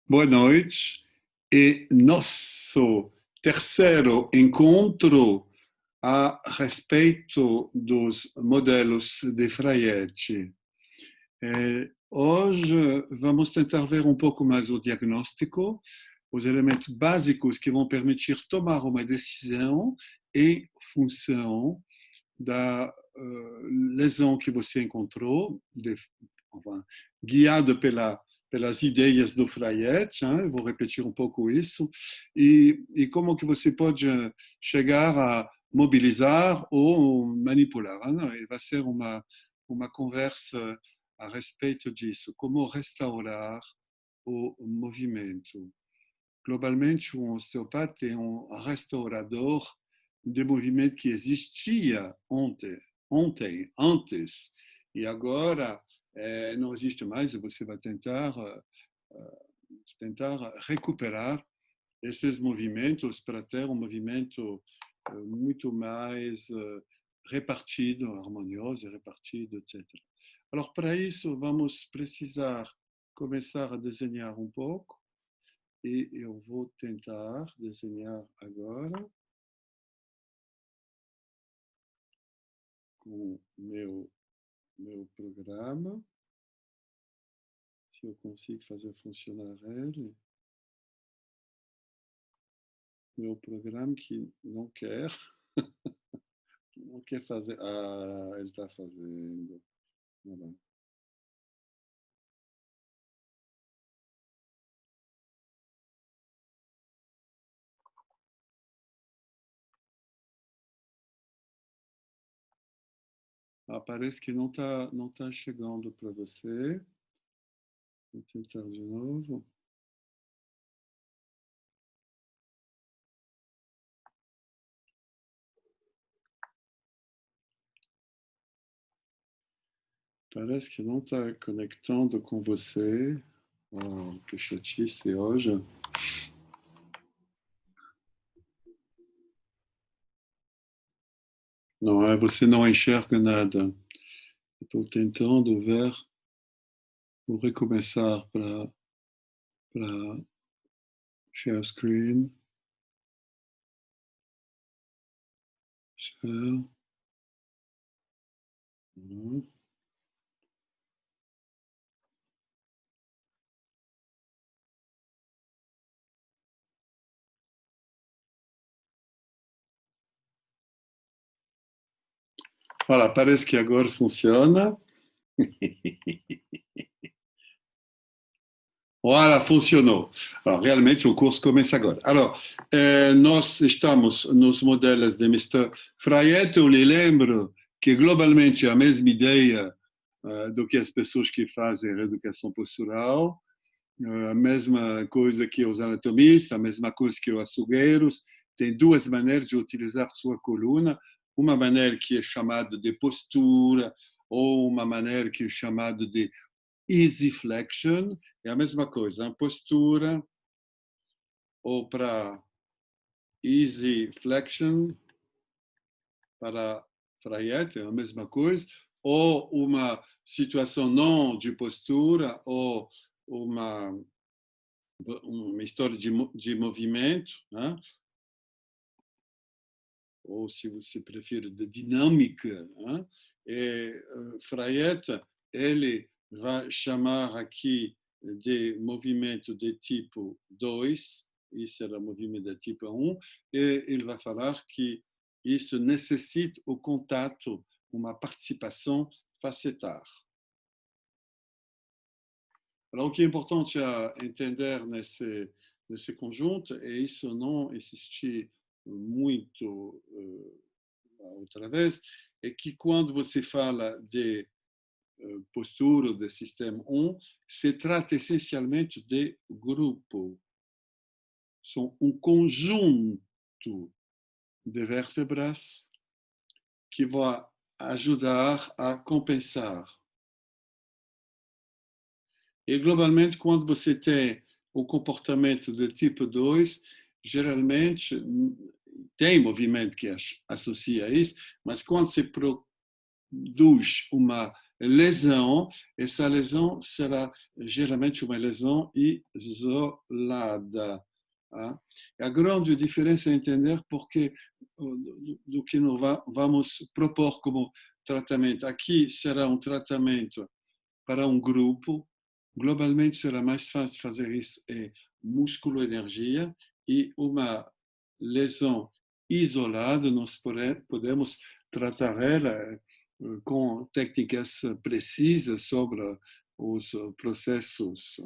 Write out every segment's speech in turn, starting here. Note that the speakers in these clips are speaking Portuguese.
Boa noite. E nosso terceiro encontro a respeito dos modelos de Fraiete. Hoje vamos tentar ver um pouco mais o diagnóstico, os elementos básicos que vão permitir tomar uma decisão em função da lesão que você encontrou, guiado pelas ideias do Fraiet, hein? Vou repetir um pouco isso, e como que você pode chegar a mobilizar ou manipular. Hein? E vai ser uma conversa a respeito disso, como restaurar o movimento. Globalmente, um osteopata é um restaurador de movimento que existia antes, e agora não existe mais, e você vai tentar recuperar esses movimentos para ter um movimento muito mais repartido, harmonioso, repartido, etc. Alors, para isso, vamos precisar começar a desenhar um pouco, e eu vou tentar desenhar agora com meu programa, se eu consigo fazer funcionar ele. Meu programa que não quer fazer. Ah, ele está fazendo. Parece que não tá chegando para você. Vou tentar de novo. Parece que não está conectando com você. Oh, que chatice hoje. Não, você não enxerga nada. Estou tentando ver. Vou recomeçar para share screen. Share. Voilà, parece que agora funciona. Voilà, funcionou. Alors, realmente o curso começa agora. Alors, nós estamos nos modelos de Mr. Fraiet. Eu lhe lembro que globalmente é a mesma ideia do que as pessoas que fazem reeducação postural, a mesma coisa que os anatomistas, a mesma coisa que os açougueiros. Tem duas maneiras de utilizar sua coluna. Uma maneira que é chamada de postura, ou uma maneira que é chamada de easy flexion, é a mesma coisa, a postura, ou para easy flexion, para Fraiet, é a mesma coisa, ou uma situação não de postura, ou uma história de movimento, né? Ou se você prefere, de dinâmica. Né? Fraiet, ele vai chamar aqui de movimento de tipo 2, isso era movimento de tipo 1, e ele vai falar que isso necessita o contato, uma participação facetar. Alors, o que é importante a entender nesse conjunto é isso não existir muito outra vez, é que quando você fala de postura do sistema 1, se trata essencialmente de grupo. São um conjunto de vértebras que vai ajudar a compensar. E, globalmente, quando você tem o comportamento de tipo 2, geralmente tem movimento que associa a isso, mas quando se produz uma lesão. Essa lesão será geralmente uma lesão isolada. Tá? A grande diferença é entender porque do que nós vamos propor como tratamento. Aqui será um tratamento para um grupo. Globalmente será mais fácil fazer isso é músculo-energia e uma lesão isolada, nós podemos tratar ela com técnicas precisas sobre os processos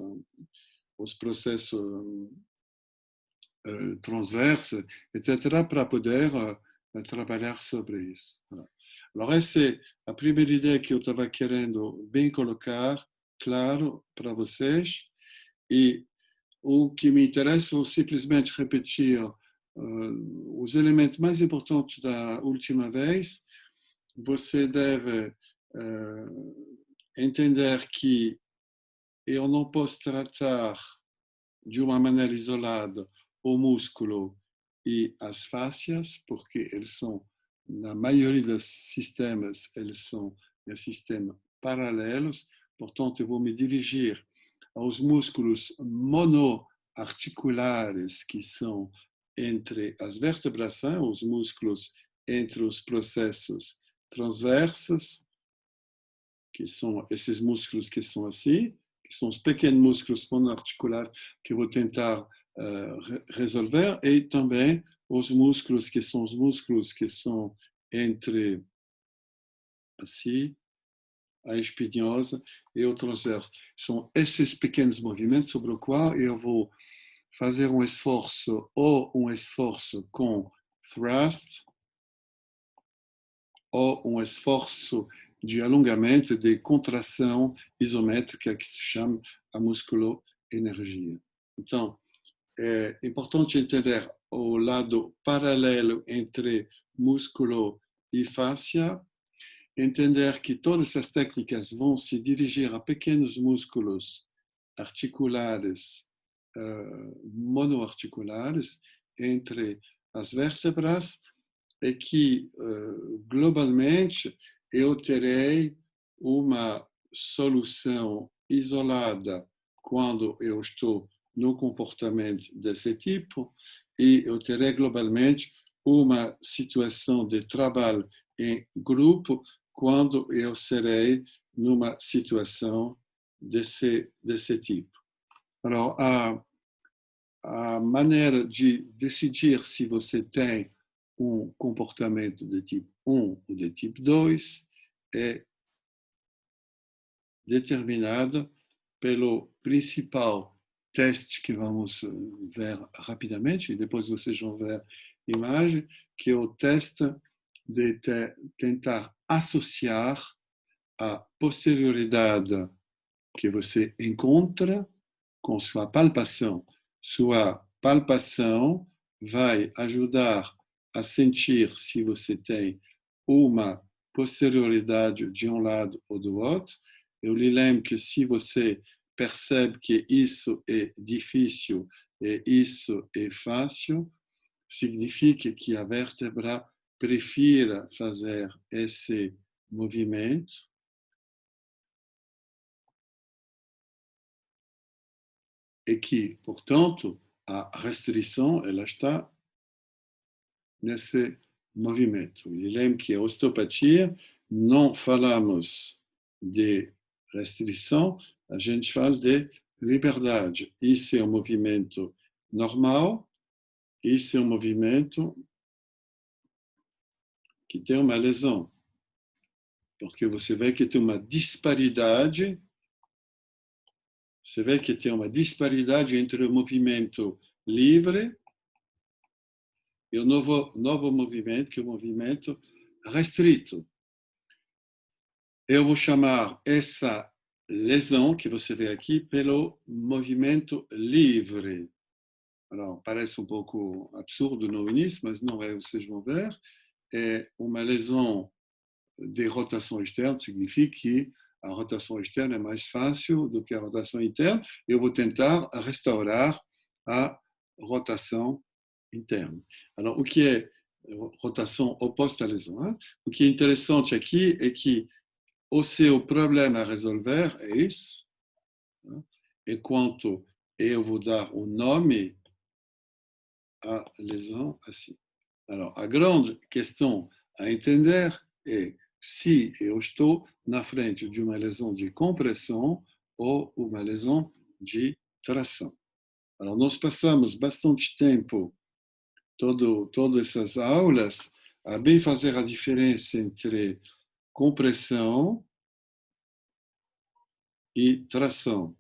transversos, etc., para poder trabalhar sobre isso. Alors, essa é a primeira ideia que eu estava querendo bem colocar, claro, para vocês. E o que me interessa, vou simplesmente repetir os elementos mais importantes da última vez. Você deve entender que eu não posso tratar de uma maneira isolada o músculo e as fáscias, porque eles são, na maioria dos sistemas, eles são sistemas paralelos. Portanto, eu vou me dirigir aos músculos monoarticulares, que são entre as vértebras, os músculos entre os processos transversos, que são esses músculos que são assim, que são os pequenos músculos monoarticulares que eu vou tentar resolver, e também os músculos que são entre assim, a espinhosa e o transverso. São esses pequenos movimentos sobre o qual eu vou fazer um esforço, ou um esforço com thrust, ou um esforço de alongamento, de contração isométrica, que se chama a musculoenergia. Então, é importante entender o lado paralelo entre músculo e fáscia, entender que todas essas técnicas vão se dirigir a pequenos músculos articulares, monoarticulares, entre as vértebras, e que, globalmente, eu terei uma solução isolada quando eu estou no comportamento desse tipo, e eu terei globalmente uma situação de trabalho em grupo quando eu serei numa situação desse tipo. Alors, a maneira de decidir se você tem um comportamento de tipo 1 ou de tipo 2 é determinada pelo principal teste que vamos ver rapidamente, e depois vocês vão ver a imagem, que é o teste de tentar associar a posterioridade que você encontra com sua palpação. Sua palpação vai ajudar a sentir se você tem uma posterioridade de um lado ou do outro. Eu lhe lembro que se você percebe que isso é difícil e isso é fácil, significa que a vértebra prefira fazer esse movimento. E que, portanto, a restrição ela está nesse movimento. E lembro que a osteopatia não falamos de restrição, a gente fala de liberdade. Isso é um movimento normal, isso é um movimento que tem uma lesão, porque você vê que tem uma disparidade. Você vê que tem uma disparidade entre o movimento livre e o novo movimento, que é o movimento restrito. Eu vou chamar essa lesão que você vê aqui pelo movimento livre. Alors, parece um pouco absurdo no início, mas não é, vocês vão ver. É uma lesão de rotação externa, significa que a rotação externa é mais fácil do que a rotação interna. Eu vou tentar restaurar a rotação interna. Alors, o que é rotação oposta à lesão? O que é interessante aqui é que o seu problema a resolver é isso, né? Enquanto eu vou dar um nome à lesão assim. Alors, a grande questão a entender é se eu estou na frente de uma lesão de compressão ou uma lesão de tração. Alors, nós passamos bastante tempo, todas essas aulas, a bem fazer a diferença entre compressão e tração.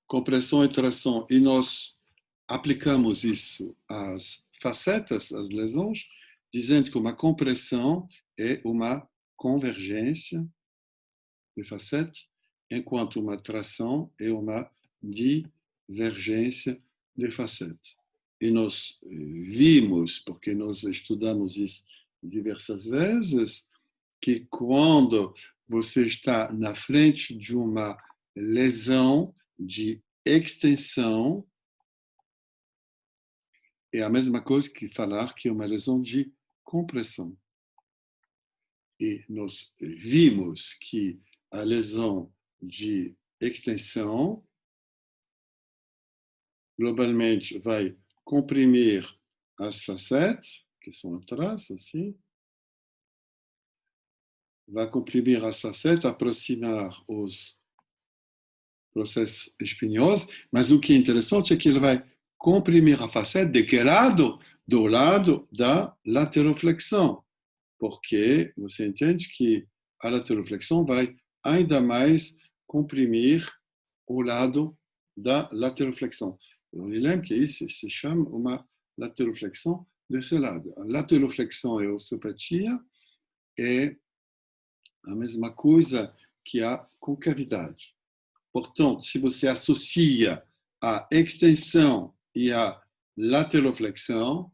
Compressão e tração, e nós aplicamos isso às facetas, às lesões, dizendo que uma compressão é uma convergência de facete, enquanto uma tração é uma divergência de facete. E nós vimos, porque nós estudamos isso diversas vezes, que quando você está na frente de uma lesão de extensão, é a mesma coisa que falar que é uma lesão de compressão. E nós vimos que a lesão de extensão globalmente vai comprimir as facetes, que são atrás, assim, vai comprimir as facetes, aproximar os processos espinhosos, mas o que é interessante é que ele vai comprimir a facete de que lado? Do lado da lateroflexão, porque você entende que a lateroflexão vai ainda mais comprimir o lado da lateroflexão. Eu me lembro que isso se chama uma lateroflexão desse lado. A lateroflexão e a osseopatia é a mesma coisa que a concavidade. Portanto, se você associa a extensão e a lateroflexão,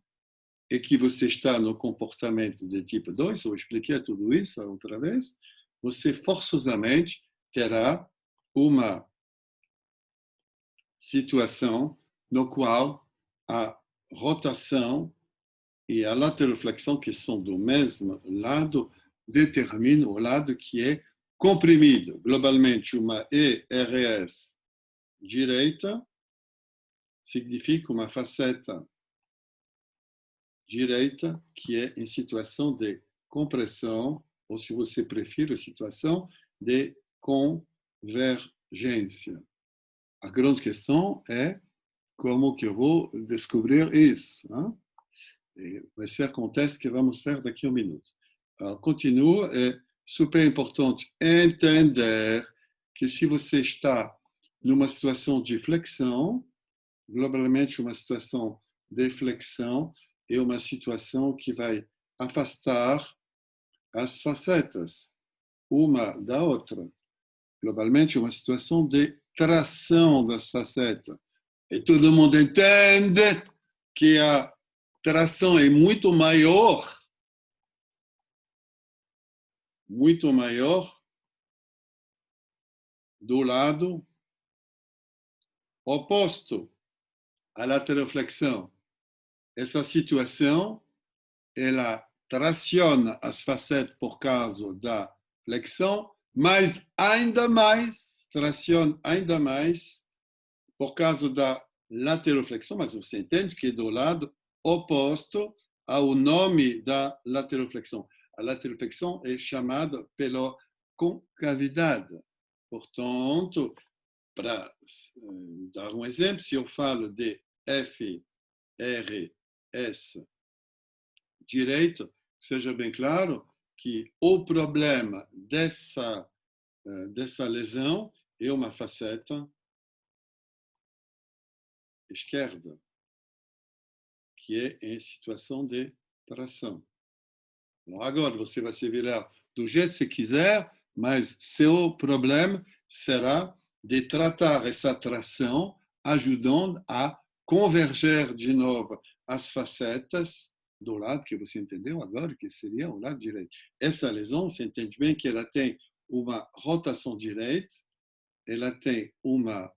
e que você está no comportamento de tipo 2, eu expliquei tudo isso outra vez, você forçosamente terá uma situação no qual a rotação e a lateroflexão, que são do mesmo lado, determinam o lado que é comprimido. Globalmente, uma ERS direita significa uma faceta direita que é em situação de compressão, ou se você prefere, situação de convergência. A grande questão é como que eu vou descobrir isso. Hein? Vai ser um teste que vamos fazer daqui a um minuto. Alors, continuo. É super importante entender que se você está numa situação de flexão, globalmente uma situação de flexão é uma situação que vai afastar as facetas uma da outra. Globalmente, uma situação de tração das facetas. E todo mundo entende que a tração é muito maior do lado oposto à lateroflexão. Essa situação, ela traciona as facetas por causa da flexão, mas ainda mais, traciona ainda mais por causa da lateroflexão, mas você entende que é do lado oposto ao nome da lateroflexão. A lateroflexão é chamada pela concavidade. Portanto, para dar um exemplo, se eu falo de F, R, S direito, seja bem claro que o problema dessa lesão é uma faceta esquerda, que é em situação de tração. Agora você vai se virar do jeito que você quiser, mas seu problema será de tratar essa tração, ajudando a converger de novo as facetas do lado que você entendeu agora, que seria o lado direito. Essa lesão, você entende bem que ela tem uma rotação direita, ela tem uma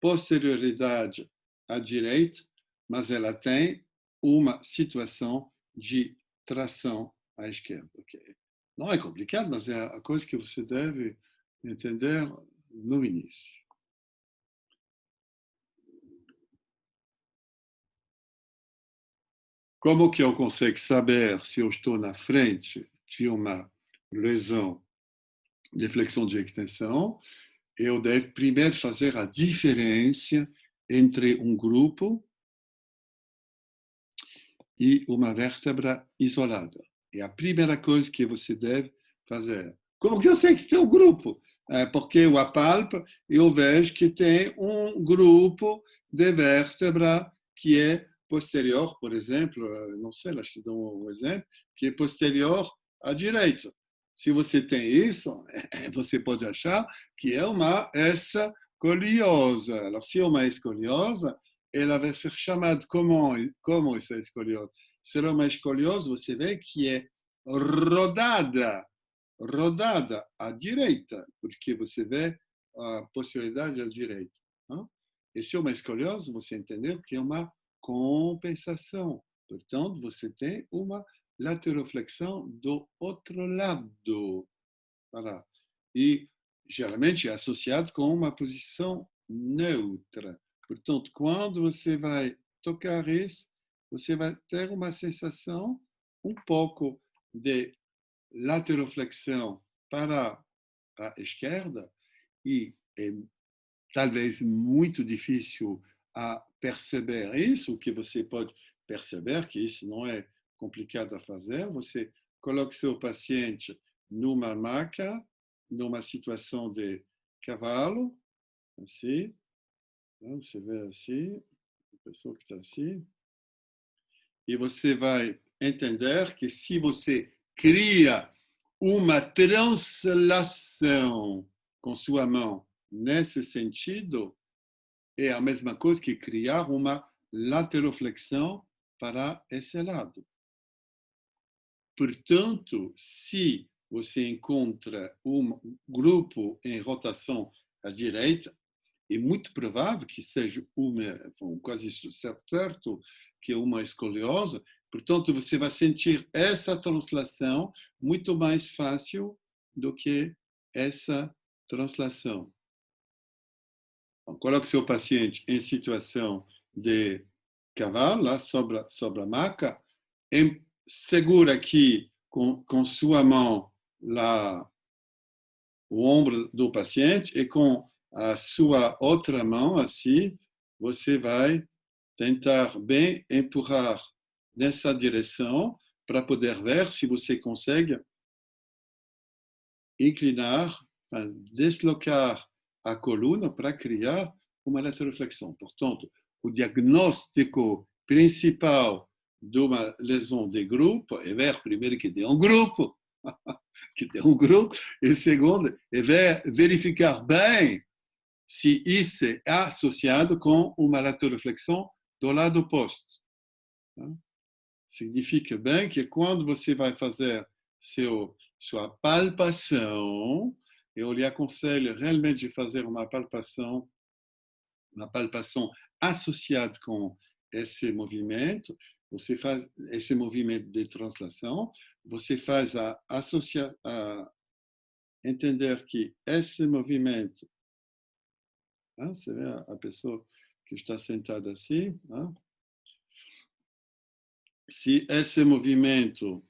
posterioridade à direita, mas ela tem uma situação de tração à esquerda. Okay? Não é complicado, mas é a coisa que você deve entender no início. Como que eu consigo saber se eu estou na frente de uma lesão de flexão de extensão? Eu devo primeiro fazer a diferença entre um grupo e uma vértebra isolada. É a primeira coisa que você deve fazer. Como que eu sei que tem um grupo? Porque eu apalpo e eu vejo que tem um grupo de vértebra que é posterior, por exemplo, não sei, lá te dou um exemplo, que é posterior à direita. Se você tem isso, você pode achar que é uma escoliose. Alors, se é uma escoliose, ela vai ser chamada como essa escoliose? Será uma escoliose, você vê que é rodada à direita, porque você vê a possibilidade à direita. Não? E se é uma escoliose, você entendeu que é uma compensação. Portanto, você tem uma lateroflexão do outro lado. Voilà. E geralmente é associado com uma posição neutra. Portanto, quando você vai tocar isso, você vai ter uma sensação um pouco de lateroflexão para a esquerda e é talvez muito difícil a perceber isso, o que você pode perceber, que isso não é complicado a fazer, você coloca seu paciente numa maca, numa situação de cavalo, assim, você vê assim, a pessoa que está assim, e você vai entender que se você cria uma translação com sua mão nesse sentido, é a mesma coisa que criar uma lateroflexão para esse lado. Portanto, se você encontra um grupo em rotação à direita, é muito provável que seja quase certo, que é uma escoliose. Portanto, você vai sentir essa translação muito mais fácil do que essa translação. Então, coloque seu paciente em situação de cavalo, lá sobre a maca, segura aqui com sua mão lá, o ombro do paciente e com a sua outra mão, assim, você vai tentar bem empurrar nessa direção para poder ver se você consegue inclinar, deslocar a coluna para criar uma lateroflexão. Portanto, o diagnóstico principal de uma lesão de grupo é ver primeiro que tem um grupo, e segundo, é verificar bem se isso é associado com uma lateroflexão do lado oposto. Significa bem que quando você vai fazer sua palpação, eu lhe aconselho realmente de fazer uma palpação associada com esse movimento. Você faz esse movimento de translação, você faz a entender que esse movimento, você vê a pessoa que está sentada assim, se esse movimento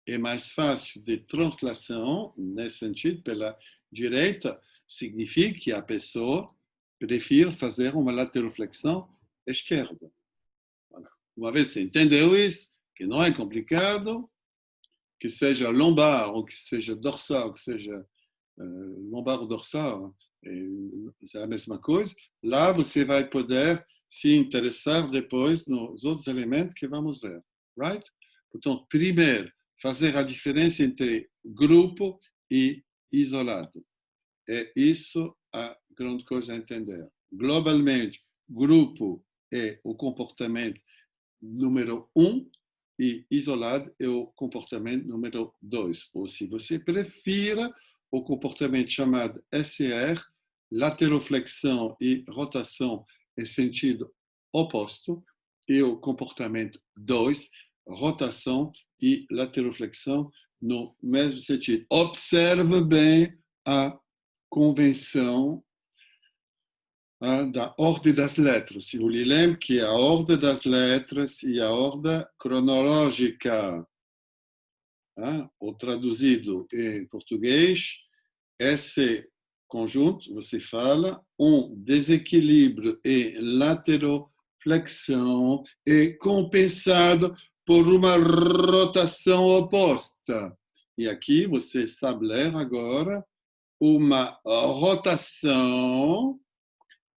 é mais fácil de translação, nesse sentido, pela direita, significa que a pessoa prefere fazer uma lateroflexão esquerda. Uma vez você entendeu isso, que não é complicado, que seja lombar, ou que seja dorsal, que seja lombar ou dorsal, é a mesma coisa, lá você vai poder se interessar depois nos outros elementos que vamos ver. Right? Portanto, primeiro, fazer a diferença entre grupo e isolado. É isso a grande coisa a entender. Globalmente, grupo é o comportamento número 1 e isolado é o comportamento número 2. Ou, se você prefere, o comportamento chamado SR, lateroflexão e rotação em sentido oposto, e o comportamento 2, rotação e lateroflexão no mesmo sentido. Observe bem a convenção da ordem das letras. Eu lhe lembro que a ordem das letras e a ordem cronológica, ou traduzido em português, esse conjunto, você fala, desequilíbrio em lateroflexão é compensado por uma rotação oposta. E aqui você estabelece agora uma rotação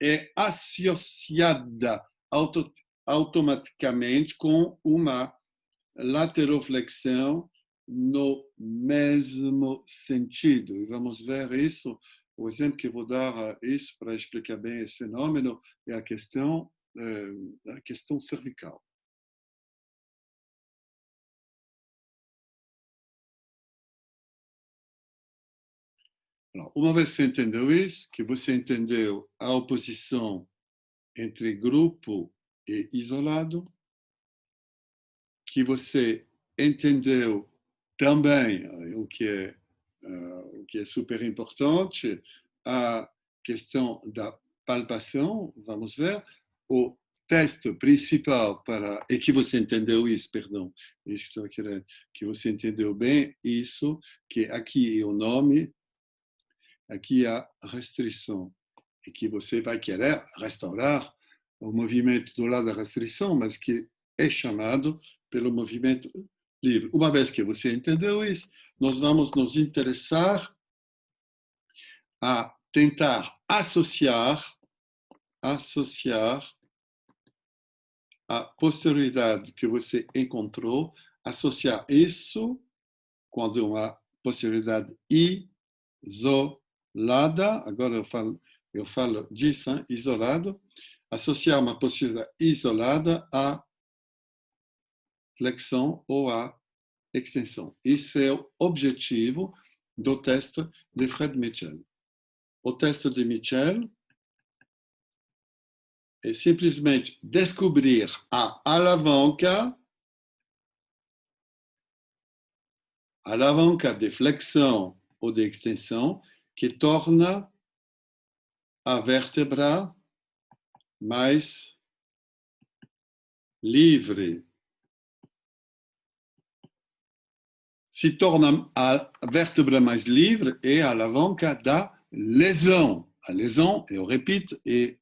é associada automaticamente com uma lateroflexão no mesmo sentido. E vamos ver isso. O exemplo que vou dar isso para explicar bem esse fenômeno é a questão cervical. Uma vez que você entendeu isso, que você entendeu a oposição entre grupo e isolado, que você entendeu também o que é super importante, a questão da palpação, vamos ver, o teste principal e que você entendeu isso, perdão, estou a querer que você entendeu bem isso, que aqui é o nome, aqui a restrição, e que você vai querer restaurar o movimento do lado da restrição, mas que é chamado pelo movimento livre. Uma vez que você entendeu isso, nós vamos nos interessar a tentar associar a posterioridade que você encontrou, associar isso quando uma posterioridade isolada, agora eu falo disso, isolado, associar uma posterioridade isolada à flexão ou à extensão. Esse é o objetivo do teste de Fred Mitchell. O teste de Mitchell é simplesmente descobrir a alavanca de flexão ou de extensão que torna a vértebra mais livre. Se torna a vértebra mais livre é a alavanca da lesão. A lesão, eu repito, é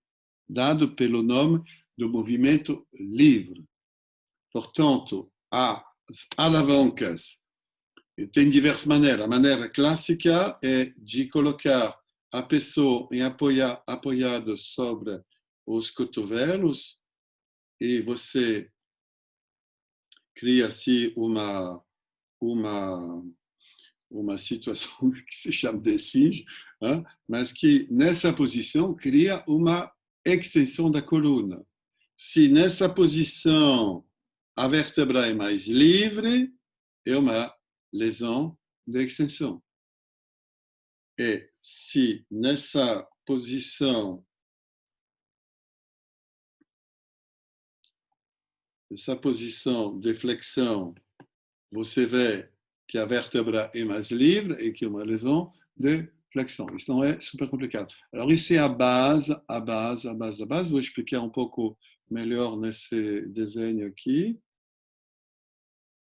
dado pelo nome do movimento livre. Portanto, as alavancas tem diversas maneiras. A maneira clássica é de colocar a pessoa apoiada sobre os cotovelos e você cria assim uma situação que se chama de esfinge, mas que nessa posição cria uma extensão da coluna. Se nessa posição a vértebra é mais livre, é uma lesão de extensão. E se nessa posição de flexão, você vê que a vértebra é mais livre e que é uma lesão de flexão. Isso não é super complicado. Alors, isso é a base da base. Vou explicar um pouco melhor nesse desenho aqui.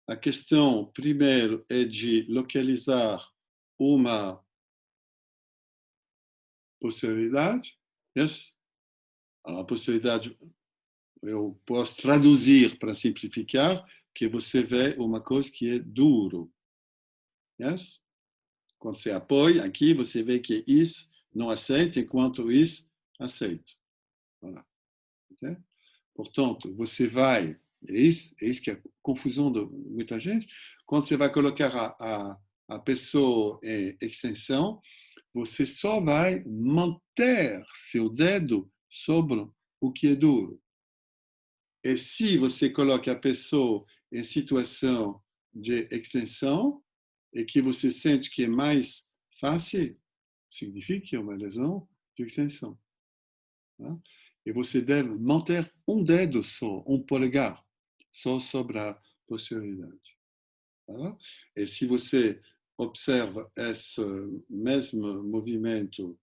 A questão, primeiro, é de localizar uma posterioridade. Yes? A posterioridade, eu posso traduzir para simplificar, que você vê uma coisa que é duro. Yes? Quando você apoia aqui, você vê que isso não aceita, enquanto isso aceita. Voilà. Okay? Portanto, você vai, é isso que é a confusão de muita gente, quando você vai colocar a pessoa em extensão, você só vai manter seu dedo sobre o que é duro. E se você coloca a pessoa em situação de extensão e que você sente que é mais fácil, significa que é uma lesão de extensão. E você deve manter um dedo só, um polegar, só sobre posterioridade. Tá? E se você observa esse mesmo movimento,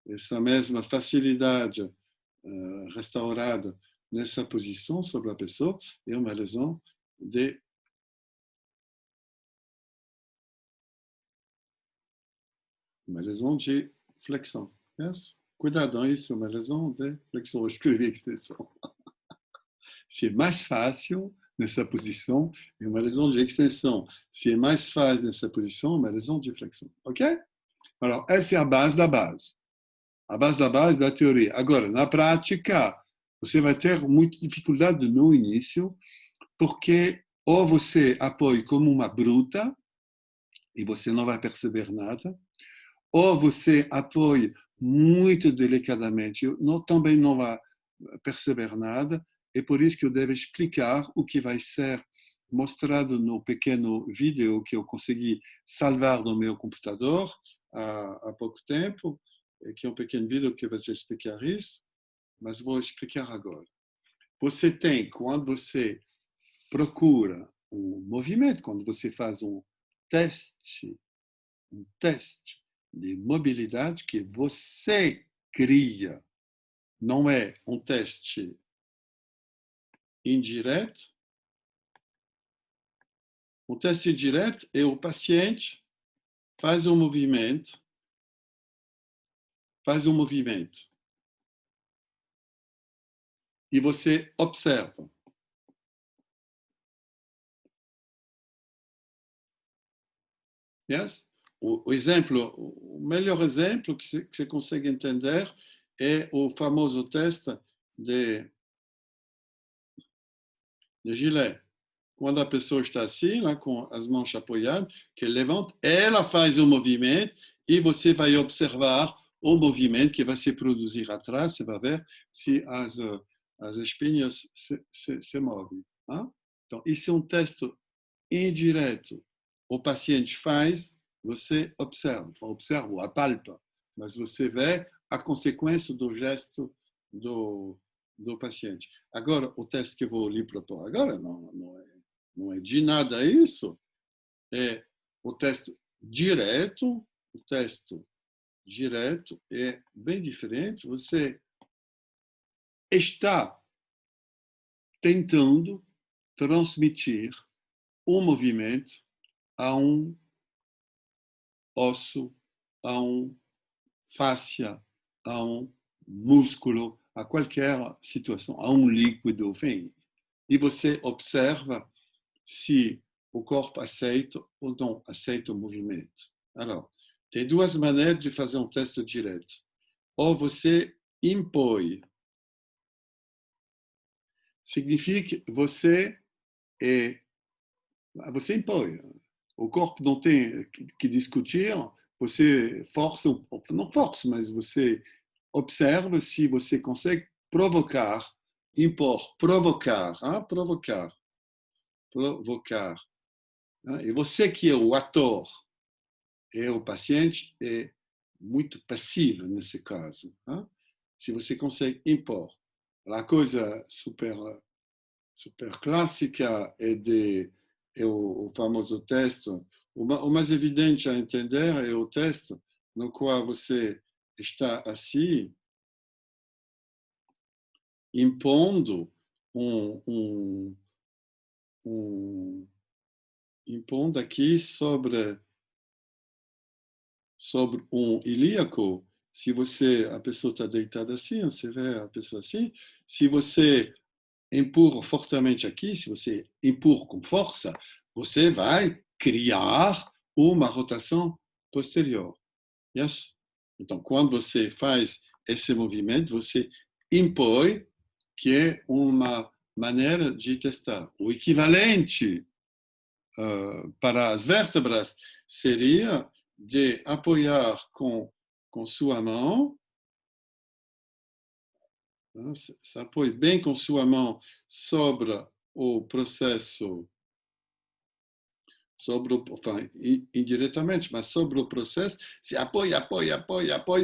essa mesma facilidade restaurada nessa posição sobre a pessoa, é uma lesão de flexão. Yes? Cuidado, isso é uma lesão de flexão. Eu escrevi extensão. Se é mais fácil nessa posição, é uma lesão de extensão. Se é mais fácil nessa posição, é uma lesão de flexão. Ok? Alors, essa é a base da base. A base da base da teoria. Agora, na prática, você vai ter muita dificuldade no início, porque ou você apoia como uma bruta, e você não vai perceber nada, ou você apoia muito delicadamente, também não vai perceber nada, é por isso que eu devo explicar o que vai ser mostrado no pequeno vídeo que eu consegui salvar no meu computador há pouco tempo, que é um pequeno vídeo que vai te explicar isso, mas vou explicar agora. Você tem, quando você procura um movimento, quando você faz um teste de mobilidade que você cria, não é um teste indireto. O teste direto é o paciente faz um movimento, e você observa. Yes? O melhor exemplo que você consegue entender é o famoso teste de Gillet. Quando a pessoa está assim, lá, com as mãos apoiadas, que levanta, ela faz um movimento e você vai observar o movimento que vai se produzir atrás, você vai ver se as espinhas se movem. Hein? Então, isso é um teste indireto. O paciente faz, você observa, apalpa, mas você vê a consequência do gesto do paciente. Agora, o teste que eu vou lhe propor agora não é de nada isso, é o teste direto. O teste direto é bem diferente. Você está tentando transmitir um movimento a um osso, a um fáscia, a um músculo, a qualquer situação, a um líquido, enfim. E você observa se o corpo aceita ou não aceita o movimento. Alors, tem duas maneiras de fazer um teste direto. Ou você impõe, significa que você impõe. O corpo não tem que discutir, você força, não força, mas você observa se você consegue provocar, impor, provocar. E você que é o ator, é o paciente, é muito passivo nesse caso. Se você consegue impor. A coisa super clássica é o famoso teste. O mais evidente a entender é o teste no qual você está assim, impondo impondo aqui sobre um ilíaco. Se a pessoa está deitada assim, você vê a pessoa assim. Se você empurra fortemente aqui, se você empurra com força, você vai criar uma rotação posterior. Yes? Então, quando você faz esse movimento, você impõe, que é uma maneira de testar. O equivalente para as vértebras seria de apoiar com sua mão, se apoie bem com sua mão sobre o processo, enfin, indiretamente, mas sobre o processo, se apoie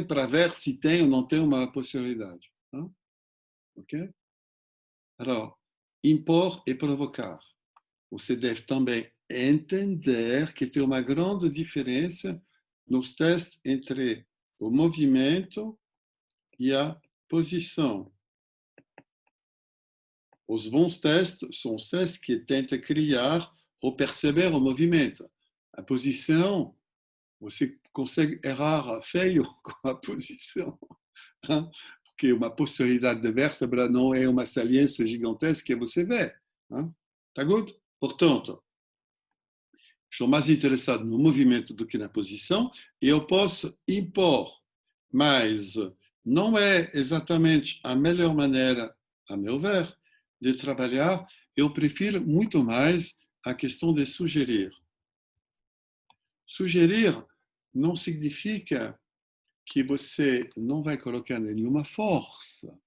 para ver se tem ou não tem uma posterioridade. Ok? Alors, impor e provocar. Você deve também entender que tem uma grande diferença nos testes entre o movimento e a posição. Os bons testes são os testes que tentam criar ou perceber o movimento. A posição, você consegue errar feio com a posição, porque uma posterioridade de vértebra não é uma saliência gigantesca que você vê. Tá good? Portanto, estou mais interessado no movimento do que na posição e eu posso impor, mas não é exatamente a melhor maneira, a meu ver, de trabalhar. Eu prefiro muito mais a questão de sugerir. Sugerir não significa que você não vai colocar nenhuma força,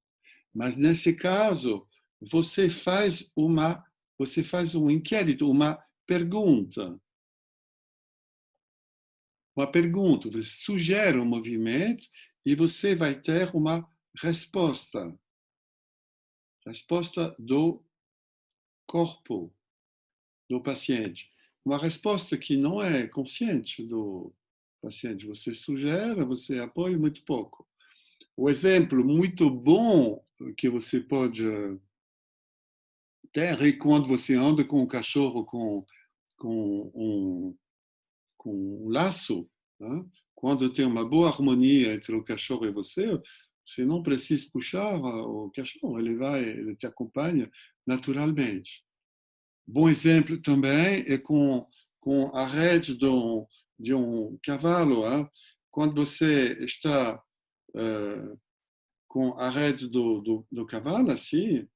mas nesse caso você faz um inquérito, uma pergunta. Você sugere um movimento e você vai ter uma resposta. Resposta do corpo do paciente. Uma resposta que não é consciente do paciente. Você sugere, você apoia muito pouco. O exemplo muito bom que você pode ter é quando você anda com um cachorro com um laço, né? Quando tem uma boa harmonia entre o cachorro e você não precisa puxar o cachorro, ele te acompanha naturalmente. Bom exemplo também é com a rede de um cavalo. Hein? Quando você está com a rede do cavalo, assim,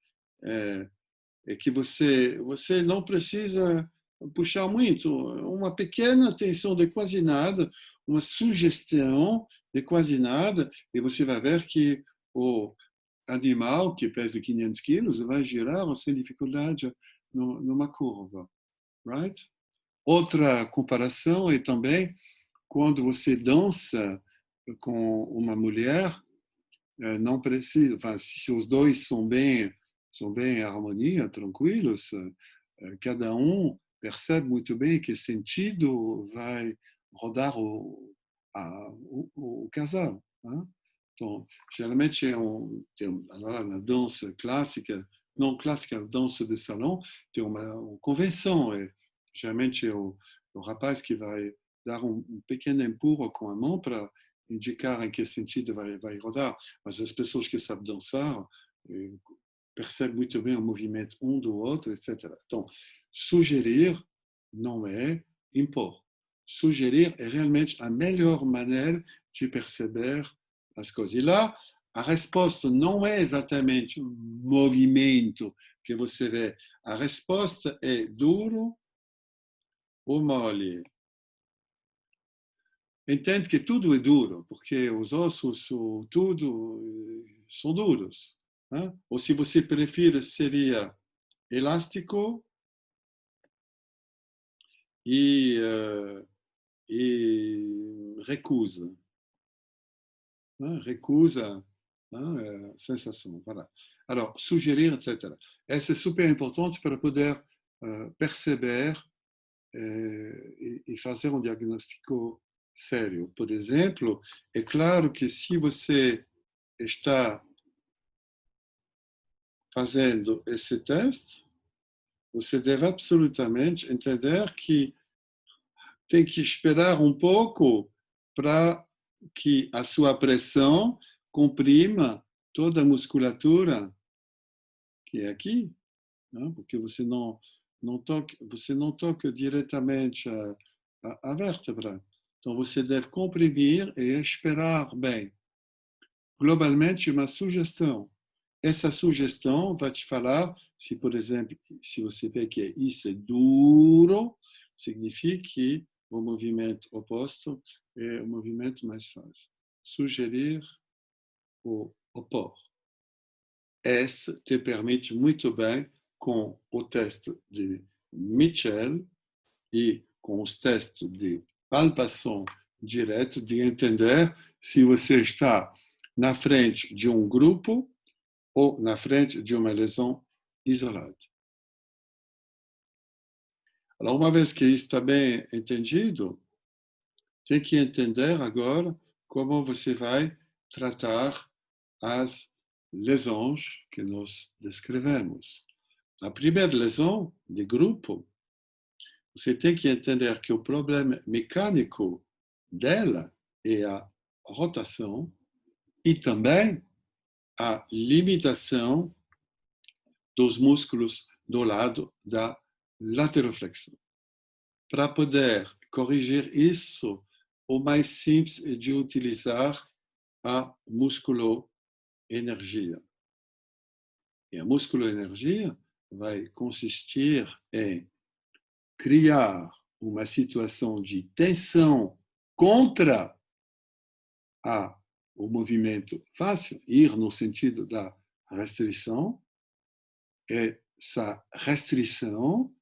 é que você não precisa puxar muito. Uma pequena tensão de quase nada, uma sugestão de quase nada, e você vai ver que o animal que pesa 500 quilos vai girar sem dificuldade numa curva. Right? Outra comparação é também quando você dança com uma mulher, não precisa, se os dois são bem em harmonia, tranquilos, cada um percebe muito bem que sentido vai rodar o casal. Né? Então, geralmente na dança clássica, não clássica, dança de salão, tem uma convenção. Geralmente é o rapaz que vai dar um pequeno empurro com a mão para indicar em que sentido vai rodar. Mas as pessoas que sabem dançar percebem muito bem o movimento um do outro, etc. Então, sugerir não é impor. Sugerir é realmente a melhor maneira de perceber as coisas. E lá, a resposta não é exatamente o movimento que você vê. A resposta é duro ou mole. Entende que tudo é duro, porque os ossos, tudo, são duros. Né? Ou se você prefere, seria elástico e, e recusa. Né? Recusa, né? Sensação. Voilà. Alors, sugerir, etc. Essa é super importante para poder perceber e fazer um diagnóstico sério. Por exemplo, é claro que se você está fazendo esse teste, você deve absolutamente entender que tem que esperar um pouco para que a sua pressão comprima toda a musculatura que é aqui, né? Porque você não toca diretamente a vértebra. Então, você deve comprimir e esperar bem. Globalmente, uma sugestão. Essa sugestão vai te falar se, por exemplo, se você vê que isso é duro, significa que o movimento oposto é o movimento mais fácil. Sugerir ou opor. Esse te permite muito bem, com o teste de Mitchell e com os testes de palpação direta, de entender se você está na frente de um grupo ou na frente de uma lesão isolada. Alors, uma vez que isso está bem entendido, tem que entender agora como você vai tratar as lesões que nós descrevemos. A primeira lesão de grupo, você tem que entender que o problema mecânico dela é a rotação e também a limitação dos músculos do lado da lateroflexão. Para poder corrigir isso, o mais simples é de utilizar a musculoenergia. E a musculoenergia vai consistir em criar uma situação de tensão contra o movimento fácil, ir no sentido da restrição. Essa restrição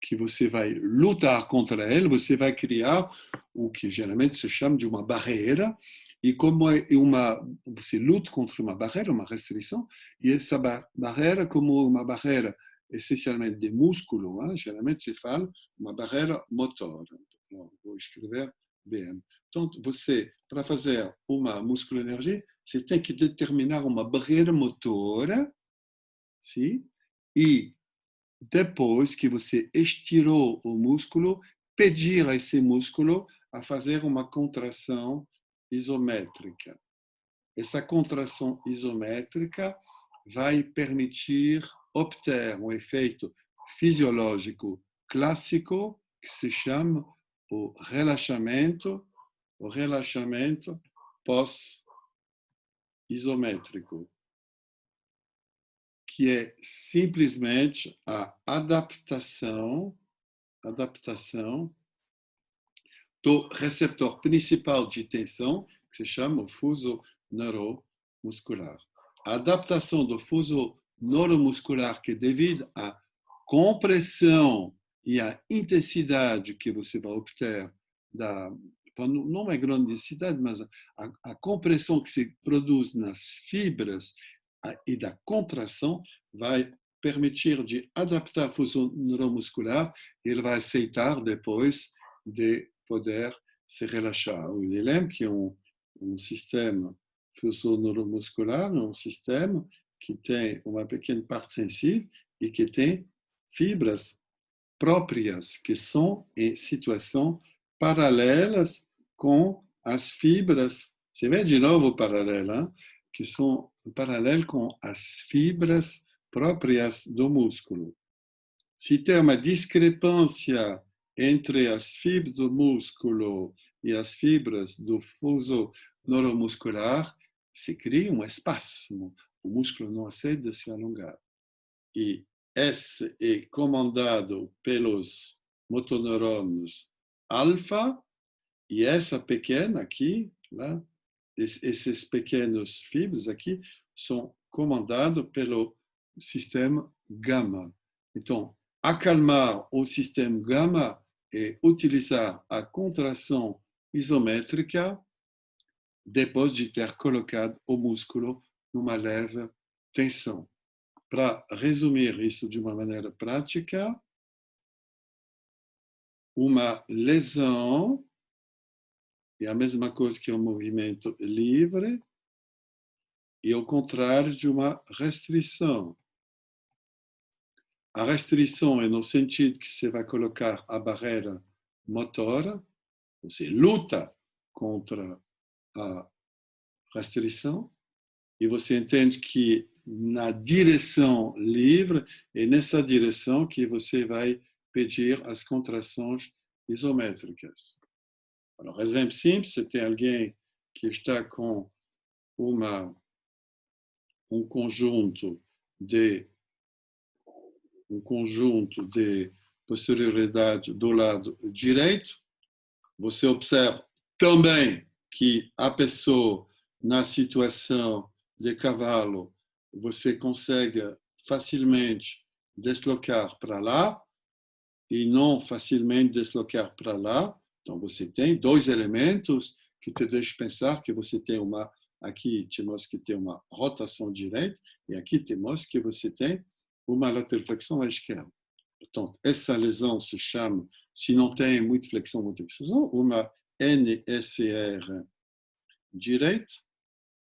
que você vai lutar contra ela, você vai criar o que geralmente se chama de uma barreira, e como você luta contra uma barreira, uma restrição, e essa barreira como uma barreira essencialmente de músculo, geralmente se fala uma barreira motora. Então, vou escrever bem. Então, você, para fazer uma musculoenergia, você tem que determinar uma barreira motora, sim? E depois que você estirou o músculo, pedir a esse músculo a fazer uma contração isométrica. Essa contração isométrica vai permitir obter um efeito fisiológico clássico que se chama o relaxamento pós-isométrico, que é simplesmente a adaptação do receptor principal de tensão, que se chama o fuso neuromuscular. A adaptação do fuso neuromuscular, que é devido à compressão e à intensidade que você vai obter não é grande intensidade, mas a compressão que se produz nas fibras e da contração vai permitir de adaptar o fuso neuromuscular e ele vai aceitar depois de poder se relaxar. O ILM, que é um sistema fuso neuromuscular, um sistema que tem uma pequena parte sensível e que tem fibras próprias, que são em situação paralelas com as fibras. Você vê de novo o paralelo, hein? Que são paralelos com as fibras próprias do músculo. Se tem uma discrepância entre as fibras do músculo e as fibras do fuso neuromuscular, se cria um espasmo. O músculo não aceita se alongar. E esse é comandado pelos motoneurônios alfa, e essa pequena aqui, lá, esses pequenos fibras aqui, são comandados pelo sistema gama. Então, acalmar o sistema gama é utilizar a contração isométrica depois de ter colocado o músculo numa leve tensão. Para resumir isso de uma maneira prática, uma lesão é a mesma coisa que um movimento livre e ao contrário de uma restrição. A restrição é no sentido que você vai colocar a barreira motora, você luta contra a restrição e você entende que na direção livre é nessa direção que você vai pedir as contrações isométricas. Alors, exemplo simples, você tem alguém que está com um conjunto de posterioridade do lado direito. Você observa também que a pessoa, na situação de cavalo, você consegue facilmente deslocar para lá e não facilmente deslocar para lá. Então, você tem dois elementos que te deixam pensar que você tem aqui temos que ter uma rotação direita e aqui temos que você tem uma lateroflexão à esquerda. Portanto, essa lesão se chama, se não tem muita flexão, uma NSCR direita,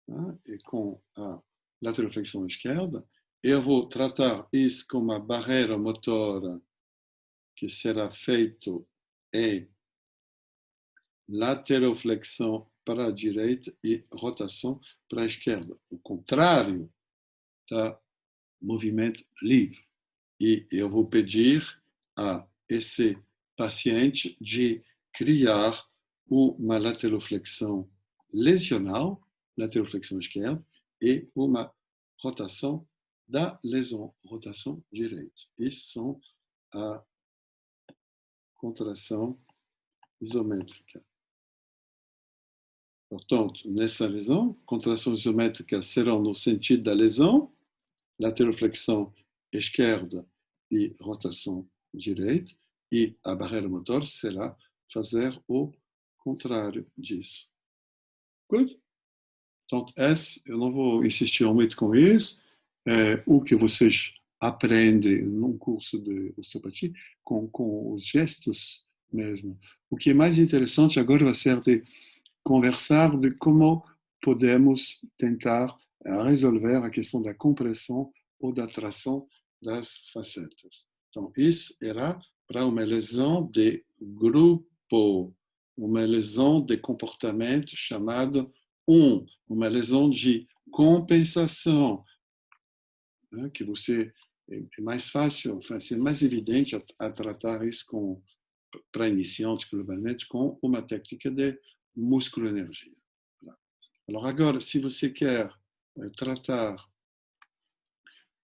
né, e com a lateroflexão esquerda. Eu vou tratar isso com uma barreira motora que será feito em lateroflexão para a direita e rotação para a esquerda. O contrário do movimento livre. E eu vou pedir a esse paciente de criar uma lateroflexão lesional, lateroflexão esquerda, e uma rotação da lesão, rotação direita. Isso são a contração isométrica. Portanto, nessa lesão, contração isométrica serão no sentido da lesão, lateroflexão esquerda e rotação direita, e a barreira motor será fazer o contrário disso. Good? Portanto, eu não vou insistir muito com isso, o que vocês aprendem num curso de osteopatia, com os gestos mesmo. O que é mais interessante agora vai ser de conversar de como podemos tentar resolver a questão da compressão ou da tração das facetas. Então, isso era para uma lesão de grupo, uma lesão de comportamento chamada uma lesão de compensação, né, que você é mais fácil, é mais evidente a tratar isso para iniciantes globalmente com uma técnica de musculoenergia. Alors agora, se você quer tratar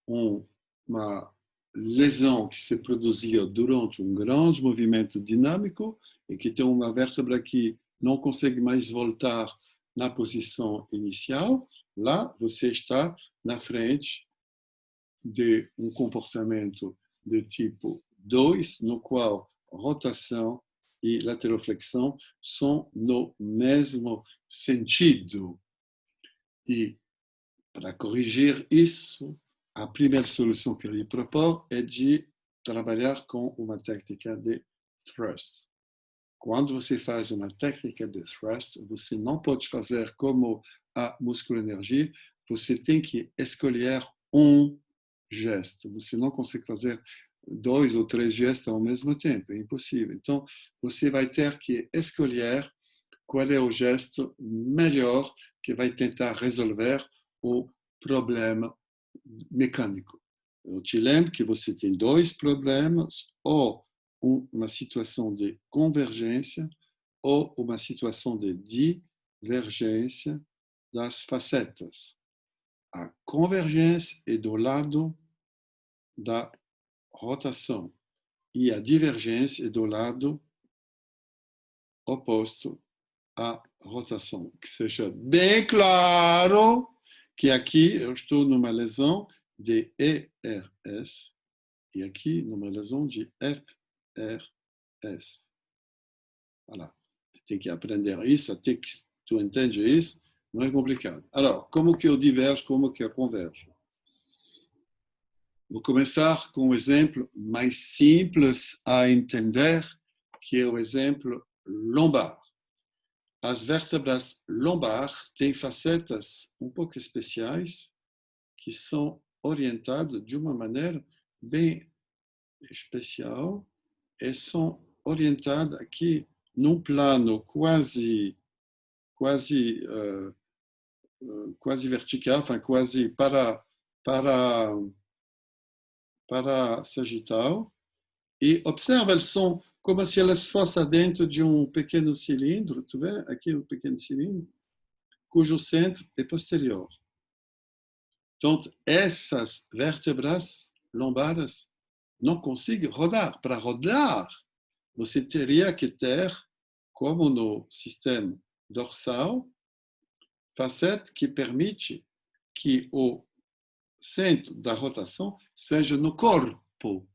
uma lesão que se produzia durante um grande movimento dinâmico e que tem uma vértebra que não consegue mais voltar na posição inicial, lá você está na frente de um comportamento de tipo 2, no qual rotação e lateroflexão são no mesmo sentido. E para corrigir isso, a primeira solução que eu lhe propor é de trabalhar com uma técnica de thrust. Quando você faz uma técnica de thrust, você não pode fazer como a musculoenergia, você tem que escolher um gesto. Você não consegue fazer 2 ou 3 gestos ao mesmo tempo, é impossível. Então, você vai ter que escolher qual é o gesto melhor que vai tentar resolver o problema mecânico. Eu te lembro que você tem 2 problemas, ou uma situação de convergência ou uma situação de divergência das facetas. A convergência é do lado da rotação e a divergência é do lado oposto à rotação. Que seja bem claro que aqui eu estou numa lesão de ERS e aqui numa lesão de FRS. Voilà. Tem que aprender isso, até que tu entende isso, não é complicado. Alors, como que eu diverjo, como que eu converjo? Vou começar com um exemplo mais simples a entender, que é o exemplo lombar. As vértebras lombar têm facetas um pouco especiais que são orientadas de uma maneira bem especial e são orientadas aqui num plano quase vertical, enfin, quase para sagital. E observa, elas são como se elas fossem dentro de um pequeno cilindro, tu vê? Aqui um pequeno cilindro, cujo centro é posterior. Então, essas vértebras lombares não conseguem rodar. Para rodar, você teria que ter, como no sistema dorsal, faceta que permite que o centro da rotação seja no corpo.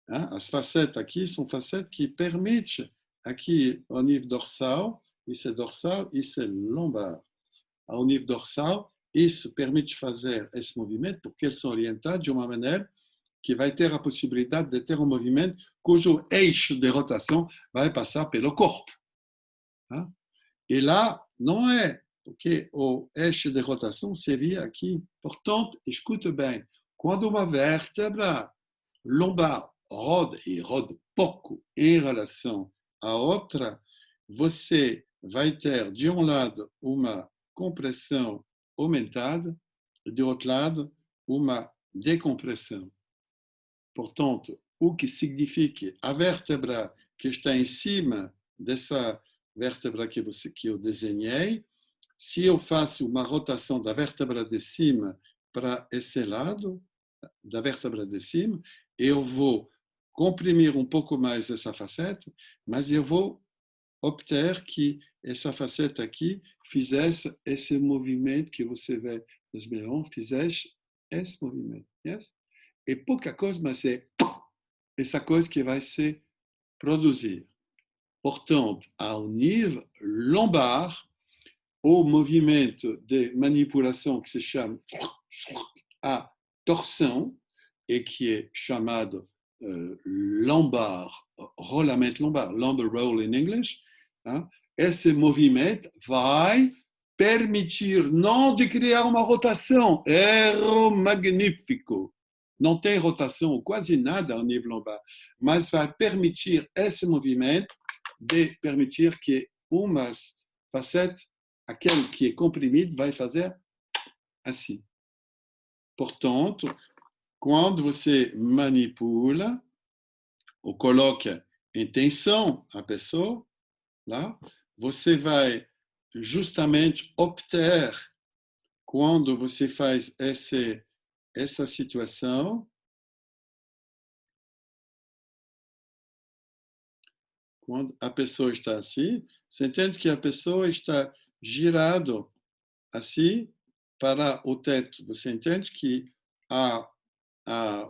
As facetas aqui são facetas que permitem, aqui ao nível dorsal, isso é lombar. Ao nível dorsal, isso permite fazer esse movimento porque eles são orientados de uma maneira que vai ter a possibilidade de ter um movimento cujo eixo de rotação vai passar pelo corpo. Tá? E lá não é, porque o eixo de rotação seria aqui. Portanto, escute bem, quando uma vértebra lombar roda, e roda pouco em relação à outra, você vai ter, de um lado, uma compressão aumentada, e do outro lado, uma decompressão. Portanto, o que significa que a vértebra que está em cima dessa vértebra que eu desenhei, se eu faço uma rotação da vértebra de cima para esse lado, da vértebra de cima, eu vou comprimir um pouco mais essa faceta, mas eu vou obter que essa faceta aqui fizesse esse movimento que você vê nos Béron, fizesse esse movimento. Yes? E pouca coisa, mas é essa coisa que vai se produzir. Portanto, ao nível lombar, o movimento de manipulação que se chama a torção, e que é chamado lombar, rolamento lombar, lumbar roll in English, hein? Esse movimento vai permitir não de criar uma rotação, magnífico, não tem rotação, quase nada ao nível lombar, mas vai permitir esse movimento de permitir que uma faceta, aquele que é comprimido, vai fazer assim. Portanto, quando você manipula ou coloca em tensão a pessoa, lá, você vai justamente obter, quando você faz essa situação, quando a pessoa está assim, você entende que a pessoa está girada assim para o teto. Você entende que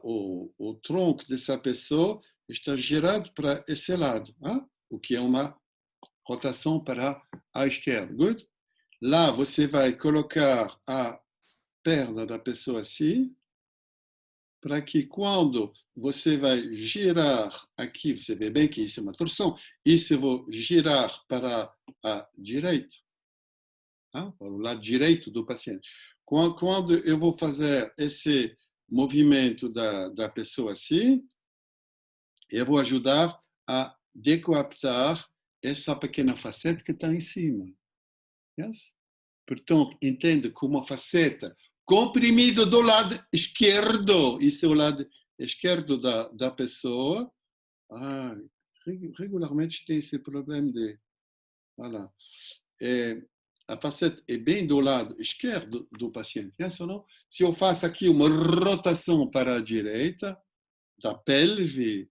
o tronco dessa pessoa está girado para esse lado, hein? O que é uma rotação para a esquerda. Good? Lá você vai colocar a perna da pessoa assim, para que quando você vai girar aqui, você vê bem que isso é uma torção, isso eu vou girar para a direita, hein? Para o lado direito do paciente. Quando eu vou fazer esse movimento da pessoa assim, eu vou ajudar a decoaptar essa pequena faceta que está em cima. Yes? Portanto, entende que uma faceta comprimida do lado esquerdo, isso é o lado esquerdo da pessoa, regularmente tem esse problema de... Voilà. A faceta é bem do lado esquerdo do paciente. Yes ou não? Se eu faço aqui uma rotação para a direita da pelve,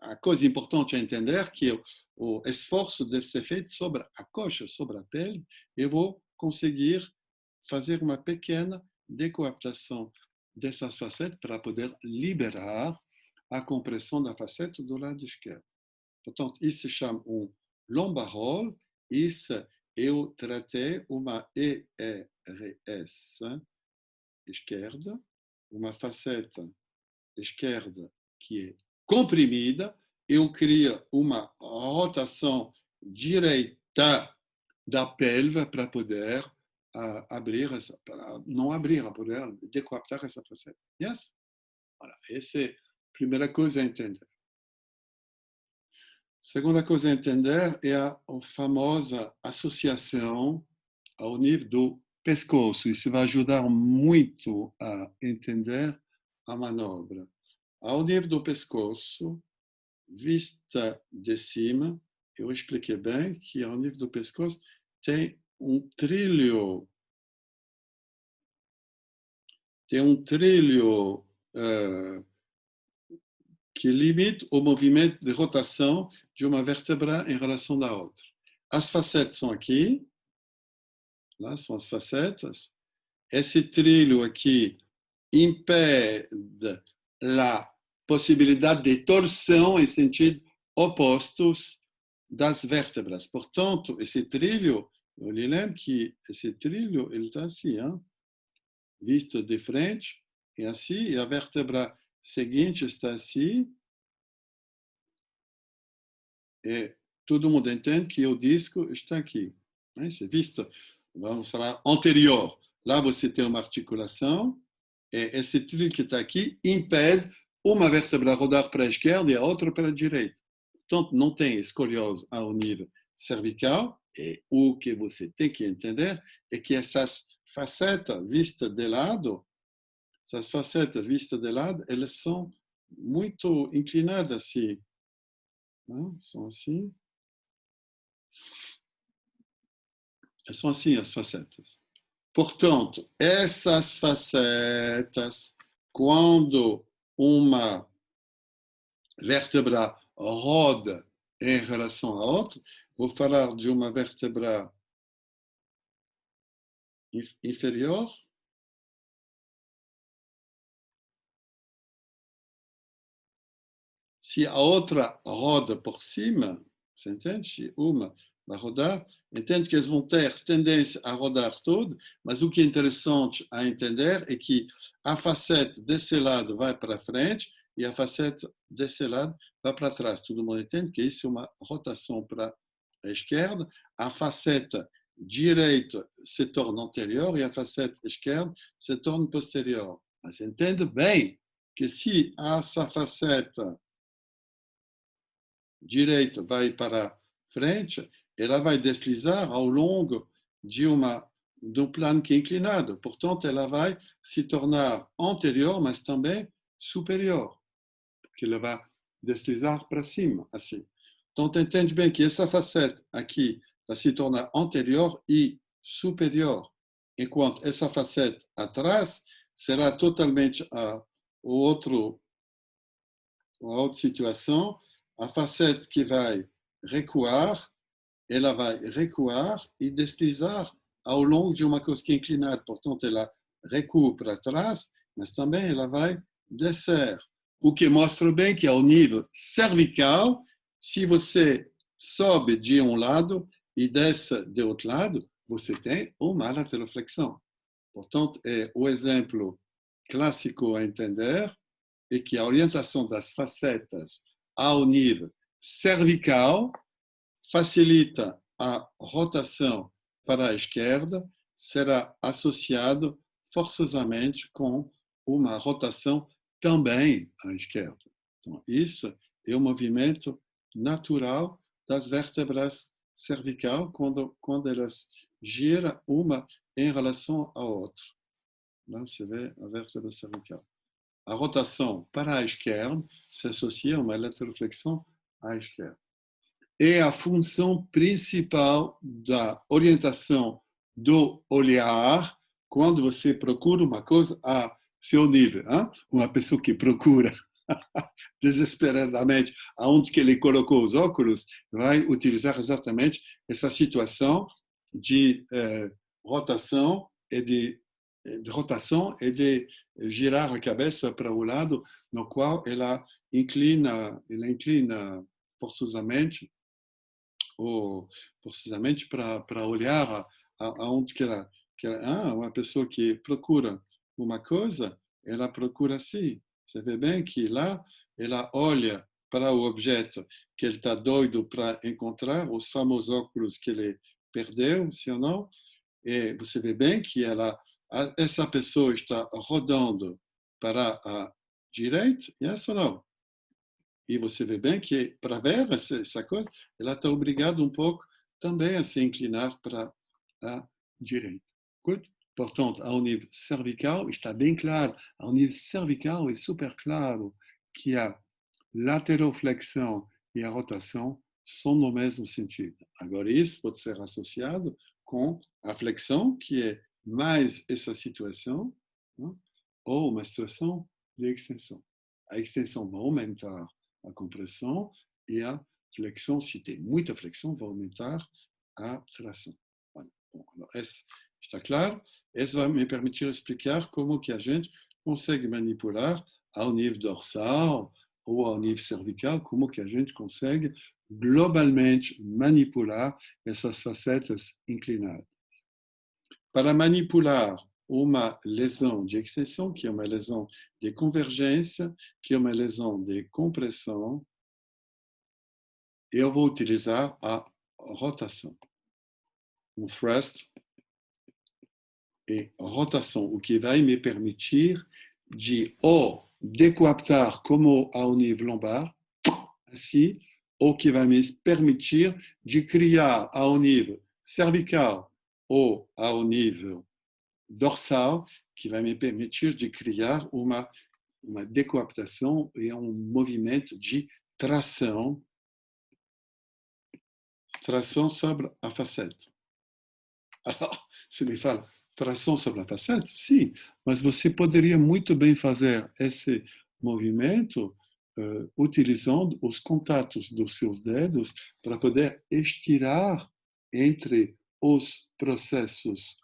a coisa importante a entender é que o esforço deve ser feito sobre a coxa, sobre a pele. Eu vou conseguir fazer uma pequena decoaptação dessas facetas para poder liberar a compressão da faceta do lado esquerdo. Portanto, isso se chama um lumbar roll. Isso eu tratei uma ERS esquerda, uma faceta esquerda que é comprimida, eu crio uma rotação direita da pelve para poder abrir, não abrir, para poder decoaptar essa faceta. Yes? Voilà. Essa é a primeira coisa a entender. Segunda coisa a entender é a famosa associação ao nível do pescoço. Isso vai ajudar muito a entender a manobra. Ao nível do pescoço, vista de cima, eu expliquei bem que ao nível do pescoço tem um trilho que limita o movimento de rotação de uma vértebra em relação à outra. As facetas são aqui, lá são as facetas. Esse trilho aqui impede a possibilidade de torção em sentido opostos das vértebras. Portanto, esse trilho, eu lhe lembro que esse trilho ele está assim, hein? Visto de frente, e assim, e a vértebra seguinte está assim, e todo mundo entende que o disco está aqui. C'est visto, vamos falar, anterior. Lá você tem uma articulação, e esse trilho que está aqui impede uma vértebra rodar para a esquerda e a outra para a direita. Portanto, não tem escoliose ao nível cervical, e o que você tem que entender é que essas facetas vistas de lado, elas são muito inclinadas assim. Não? São assim. Elas são assim as facetas. Portanto, essas facetas, quando uma vértebra roda em relação à outra, vou falar de uma vértebra inferior. Se a outra roda por cima, você entende? Se uma vai rodar, entende que eles vão ter tendência a rodar todo, mas o que é interessante a entender é que a faceta desse lado vai para frente e a faceta desse lado vai para trás. Todo mundo entende que isso é uma rotação para a esquerda. A faceta direita se torna anterior e a faceta esquerda se torna posterior. Mas entende bem que se essa faceta direita vai para frente, ela vai deslizar ao longo do plano que é inclinado. Portanto, ela vai se tornar anterior, mas também superior, porque ela vai deslizar para cima, assim. Então, entende bem que essa faceta aqui vai se tornar anterior e superior, enquanto essa faceta atrás será totalmente a outra situação. A faceta que vai recuar, ela vai recuar e deslizar ao longo de uma cosquinha inclinada. Portanto, ela recua para trás, mas também ela vai descer. O que mostra bem que ao nível cervical, se você sobe de um lado e desce do outro lado, você tem uma lateroflexão. Portanto, é o exemplo clássico a entender é que a orientação das facetas ao nível cervical facilita a rotação para a esquerda, será associado forçosamente com uma rotação também à esquerda. Então, isso é o movimento natural das vértebras cervical quando elas giram uma em relação à outra. Lá você vê a vértebra cervical. A rotação para a esquerda se associa a uma eletroflexão à esquerda. É a função principal da orientação do olhar quando você procura uma coisa a seu nível. Hein? Uma pessoa que procura desesperadamente aonde que ele colocou os óculos vai utilizar exatamente essa situação de rotação e de girar a cabeça para o lado no qual ela inclina forçosamente para olhar aonde que ela uma pessoa que procura uma coisa, ela procura assim. Você vê bem que lá ela olha para o objeto que ele está doido para encontrar, os famosos óculos que ele perdeu, se ou não, e você vê bem que essa pessoa está rodando para a direita, isso ou não? E você vê bem que, para ver essa coisa, ela está obrigada um pouco também a se inclinar para a direita. Good? Portanto, ao nível cervical, está bem claro, ao nível cervical é super claro que a lateroflexão e a rotação são no mesmo sentido. Agora, isso pode ser associado com a flexão, que é mais essa situação, não? Ou uma situação de extensão. A extensão vai aumentar a compressão e a flexão, se tem muita flexão, vai aumentar a tração. Bom, está claro? Isso vai me permitir explicar como que a gente consegue manipular ao nível dorsal ou ao nível cervical, como que a gente consegue globalmente manipular essas facetas inclinadas. Para manipular uma lesão de extensão, que é uma lesão de convergência, que é uma lesão de compressão, eu vou utilizar a rotação. Um thrust e rotação, o que vai me permitir de ou decoaptar como ao nível lombar, assim, ou que vai me permitir de criar ao nível cervical ou ao nível dorsal, que vai me permitir de criar uma decoaptação e um movimento de tração sobre a facette. Alors, você me fala, tração sobre a facette? Sim, mas você poderia muito bem fazer esse movimento utilizando os contatos dos seus dedos para poder estirar entre os processos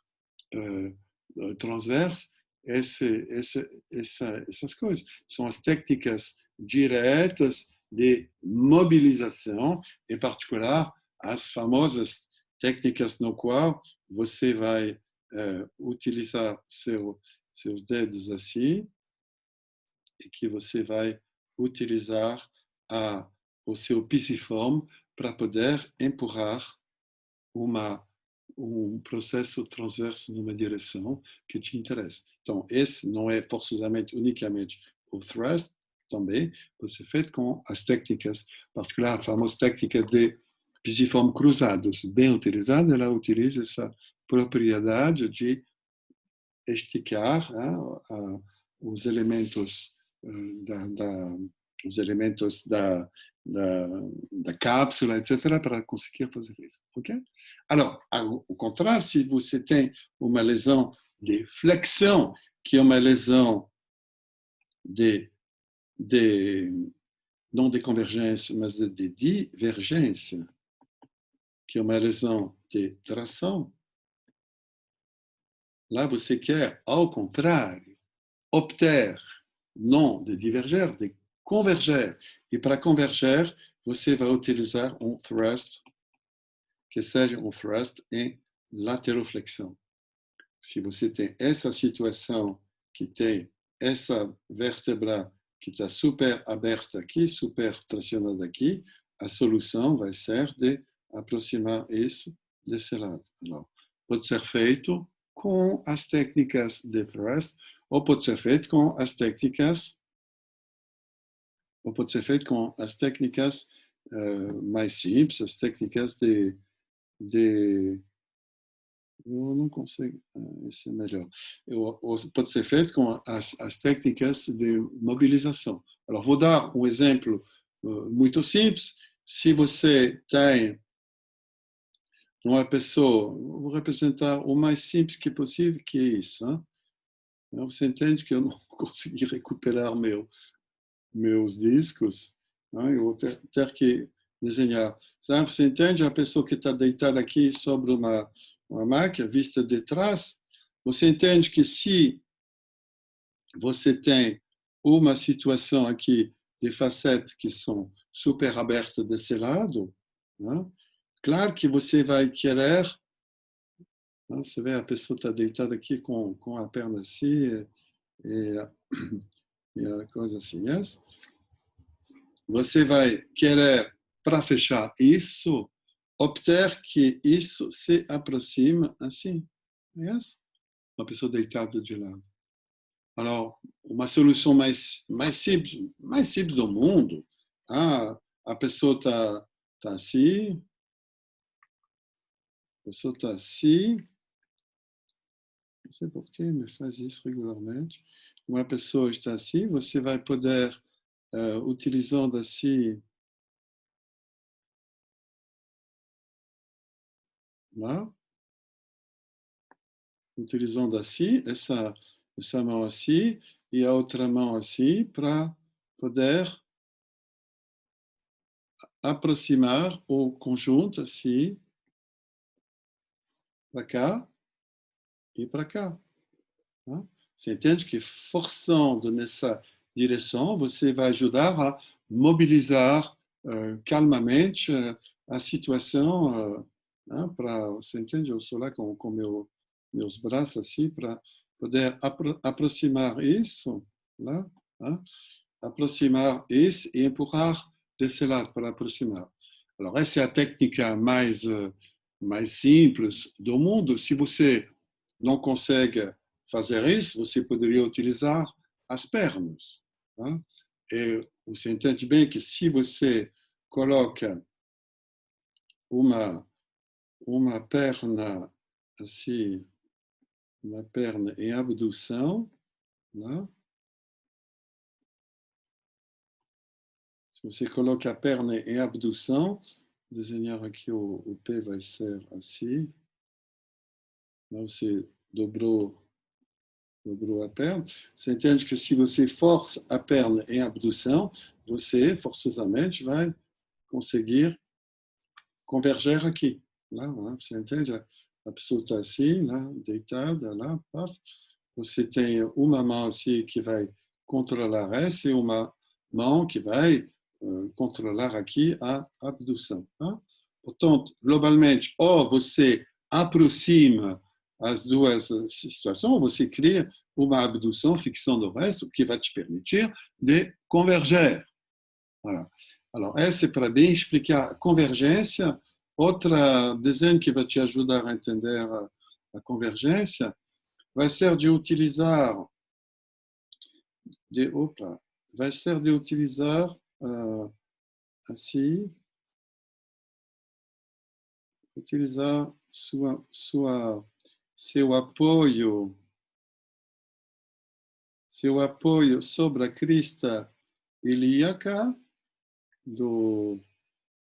transversos essas coisas. São as técnicas diretas de mobilização, em particular as famosas técnicas no qual você vai utilizar seus dedos assim e que você vai utilizar o seu pisiforme para poder empurrar um processo transverso numa direção que te interessa. Então, esse não é forçosamente, unicamente o thrust, também pode ser feito com as técnicas, em particular a famosa técnica de pisiforme cruzados. Bem utilizada, ela utiliza essa propriedade de esticar os elementos os elementos da cápsula, etc., para conseguir fazer isso. Ok? Alors, ao contrário, se você tem uma lesão de flexão, que é uma lesão não de convergência, mas de divergência, que é uma lesão de tração, lá você quer, ao contrário, obter, não de diverger, de converger. E para converger, você vai utilizar um thrust, que seja um thrust em lateroflexão. Se você tem essa situação que tem essa vértebra que está super aberta aqui, super tracionada aqui, a solução vai ser de aproximar isso desse lado. Alors, pode ser feito com as técnicas de thrust, ou pode ser feito com as técnicas mais simples, as técnicas eu não consigo, esse é melhor. Pode ser feito com as técnicas de mobilização. Alors, vou dar um exemplo muito simples. Se você tem uma pessoa, vou representar o mais simples que possível, que é isso. Hein? Você entende que eu não consegui recuperar meus discos, hein? Eu vou ter que desenhar. Você entende a pessoa que está deitada aqui sobre uma máquina vista de trás? Você entende que se você tem uma situação aqui de facetes que são super abertas desse lado, né? Claro que você vai querer, né? Você vê a pessoa está deitada aqui com a perna assim e a coisa assim, yes? Você vai querer, para fechar isso, obter que isso se aproxima assim, yes? Uma pessoa deitada de lado. Alors, uma solução mais simples do mundo, a pessoa está assim, não sei por que me faz isso regularmente. Uma pessoa está assim, você vai poder, utilizando assim, lá, utilizando assim, essa mão assim, e a outra mão assim, para poder aproximar o conjunto assim, para cá e para cá. Né? Você entende que forçando nessa direção, você vai ajudar a mobilizar calmamente a situação. Né? Você entende? Eu sou lá com meus braços assim para poder aproximar isso, lá, hein? Aproximar isso e empurrar desse lado para aproximar. Alors, essa é a técnica mais simples do mundo. Se você não consegue fazer isso, você poderia utilizar as pernas. Tá? E você entende bem que se você coloca uma perna assim, uma perna em abdução, né? Se você coloca a perna em abdução, desenhar aqui o pé vai ser assim. Lá você dobrou a perna. Você entende que se você força a perna em abdução, você forçosamente vai conseguir converger aqui. Lá, você entende? A pessoa está assim, lá, deitada, lá, paf. Você tem uma mão assim que vai controlar essa e uma mão que vai controlar aqui a abdução. Tá? Portanto, globalmente, ou você aproxima as duas situações, ou você cria uma abdução fixando o resto que vai te permitir de converger. Voilà. Alors, essa é para bem explicar a convergência. Outra desenho que vai te ajudar a entender a convergência vai ser de utilizar vai ser de utilizar assim, utilizar seu apoio sobre a crista ilíaca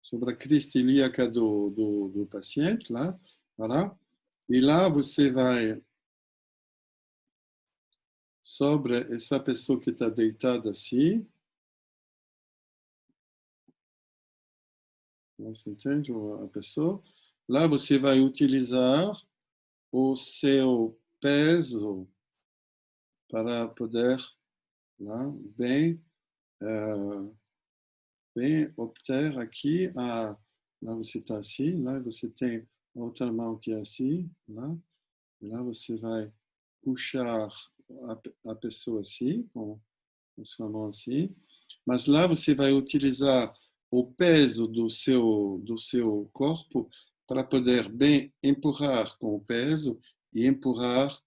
sobre a crista ilíaca do paciente, lá, voilà. E lá você vai sobre essa pessoa que está deitada assim, você entende a pessoa? Lá você vai utilizar o seu peso para poder lá, bem obter aqui, lá você está assim, lá você tem outra mão que é assim, lá, e lá você vai puxar a pessoa assim, com sua mão assim, mas lá você vai utilizar o peso do seu corpo para poder bem empurrar com o peso e empurrar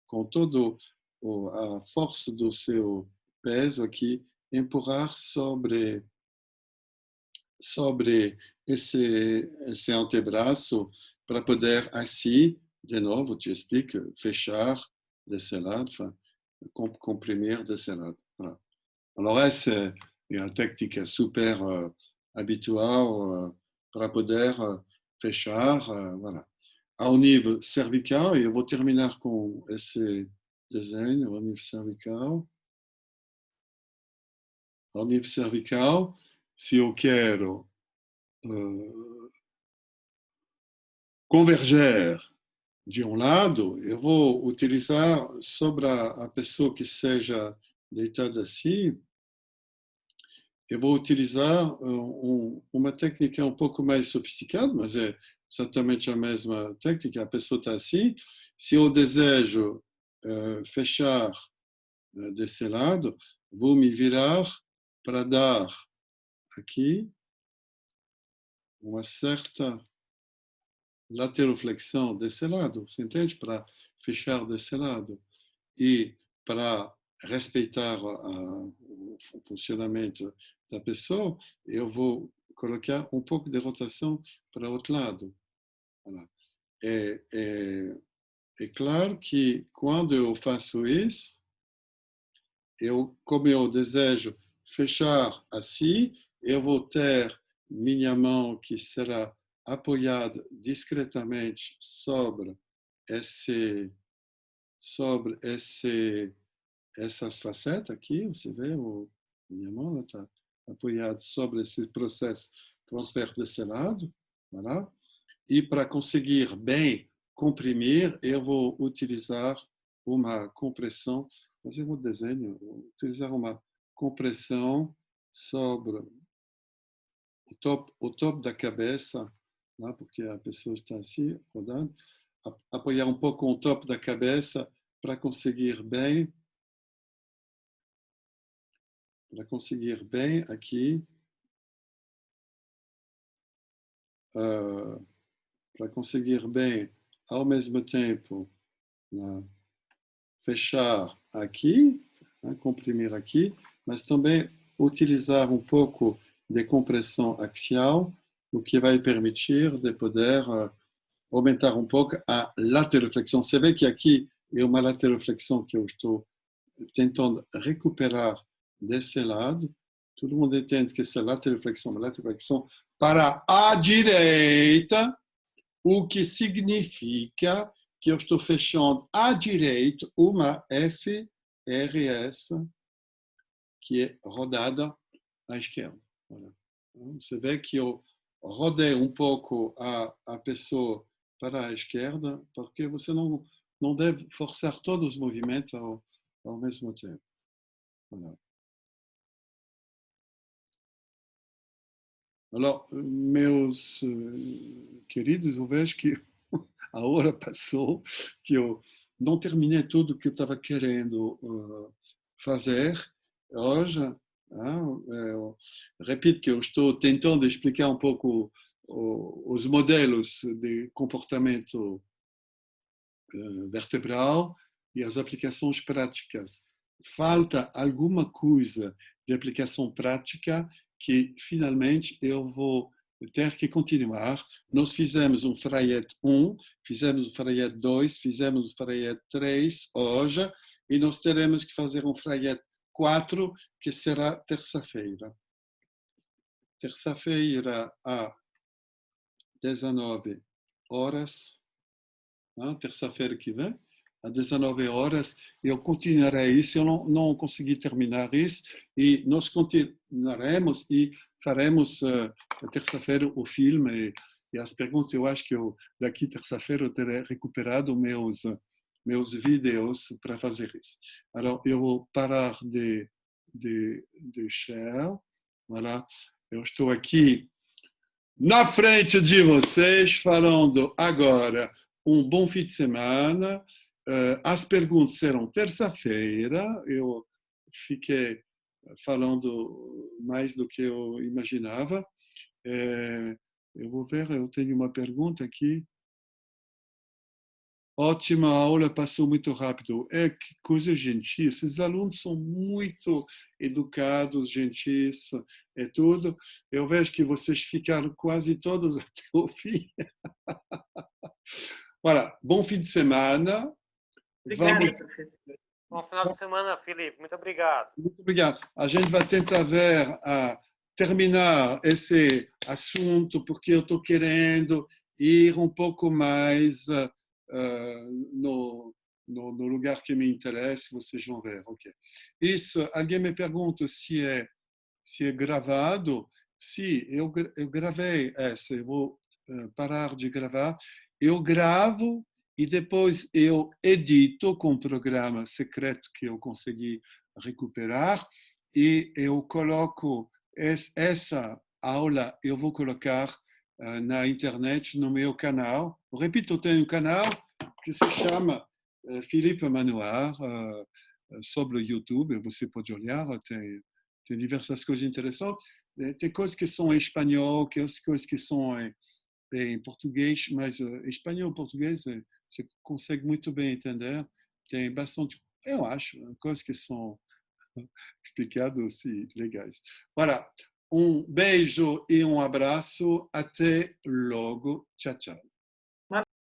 com toda a força do seu peso aqui, empurrar sobre esse antebraço para poder assim, de novo, te explico, fechar desse lado, comprimir desse lado. Voilà. Alors, essa é uma técnica super habitual para poder fechar, voilà. Ao nível cervical, e eu vou terminar com esse desenho, ao nível cervical. Ao nível cervical, se eu quero converger de um lado, eu vou utilizar sobre a pessoa que seja deitada assim, eu vou utilizar uma técnica um pouco mais sofisticada, mas é exatamente a mesma técnica. A pessoa está assim. Se eu desejo fechar desse lado, vou me virar para dar aqui uma certa lateroflexão desse lado, você entende? Para fechar desse lado. E para respeitar o funcionamento da pessoa, eu vou colocar um pouco de rotação para o outro lado. Voilà. É claro que quando eu faço isso, como eu desejo fechar assim, eu vou ter minha mão que será apoiada discretamente esse, sobre essas facetas aqui. Você vê, minha mão está apoiada sobre esse processo transfer desse lado. Voilà. E para conseguir bem comprimir, eu vou utilizar uma compressão, fazer um desenho, utilizar uma compressão sobre o topo da cabeça, né, porque a pessoa está assim, rodando, apoiar um pouco o topo da cabeça para conseguir bem aqui, para conseguir bem ao mesmo tempo, né, fechar aqui, né, comprimir aqui, mas também utilizar um pouco de compressão axial, o que vai permitir de poder aumentar um pouco a lateroflexão. Você vê que aqui é uma lateroflexão que eu estou tentando recuperar desse lado. Todo mundo entende que essa lateroflexão é uma lateroflexão para a direita, o que significa que eu estou fechando à direita uma FRS que é rodada à esquerda. Você vê que eu rodei um pouco a pessoa para a esquerda, porque você não deve forçar todos os movimentos ao mesmo tempo. Voilà. Alors, meus queridos, eu vejo que a hora passou, que eu não terminei tudo o que eu estava querendo fazer hoje. Eu repito que eu estou tentando explicar um pouco os modelos de comportamento vertebral e as aplicações práticas. Falta alguma coisa de aplicação prática que finalmente eu vou ter que continuar. Nós fizemos um Frayet 1, fizemos o Frayet 2, fizemos o Frayet 3 hoje e nós teremos que fazer um Frayet 4, que será terça-feira. Terça-feira às 19 horas, terça-feira que vem, às 19 horas, eu continuarei isso, eu não consegui terminar isso, e nós continuaremos e faremos terça-feira o filme e as perguntas. Eu acho que daqui terça-feira eu terei recuperado meus vídeos para fazer isso. Então, eu vou parar de share. Voilà. Eu estou aqui na frente de vocês, falando agora um bom fim de semana. As perguntas serão terça-feira. Eu fiquei falando mais do que eu imaginava. Eu vou ver, eu tenho uma pergunta aqui. Ótima aula, passou muito rápido. Que coisa gentil. Esses alunos são muito educados, gentis, é tudo. Eu vejo que vocês ficaram quase todos até o fim. Olha, bom fim de semana. Obrigada, professor. Bom final de semana, Felipe. Muito obrigado. Muito obrigado. A gente vai tentar terminar esse assunto, porque eu estou querendo ir um pouco mais no lugar que me interessa, vocês vão ver. Okay. Isso, alguém me pergunta se é gravado. Sim, eu gravei essa, eu vou parar de gravar. Eu gravo e depois eu edito com um programa secreto que eu consegui recuperar e eu coloco essa aula, eu vou colocar na internet, no meu canal. Eu repito, eu tenho um canal que se chama Felipe Manoir, sobre o YouTube, você pode olhar, tem diversas coisas interessantes. Tem coisas que são em espanhol, coisas que são em português, mas espanhol e português você consegue muito bem entender. Tem bastante, eu acho, coisas que são explicadas e legais. Voilà. Um beijo e um abraço. Até logo. Tchau, tchau.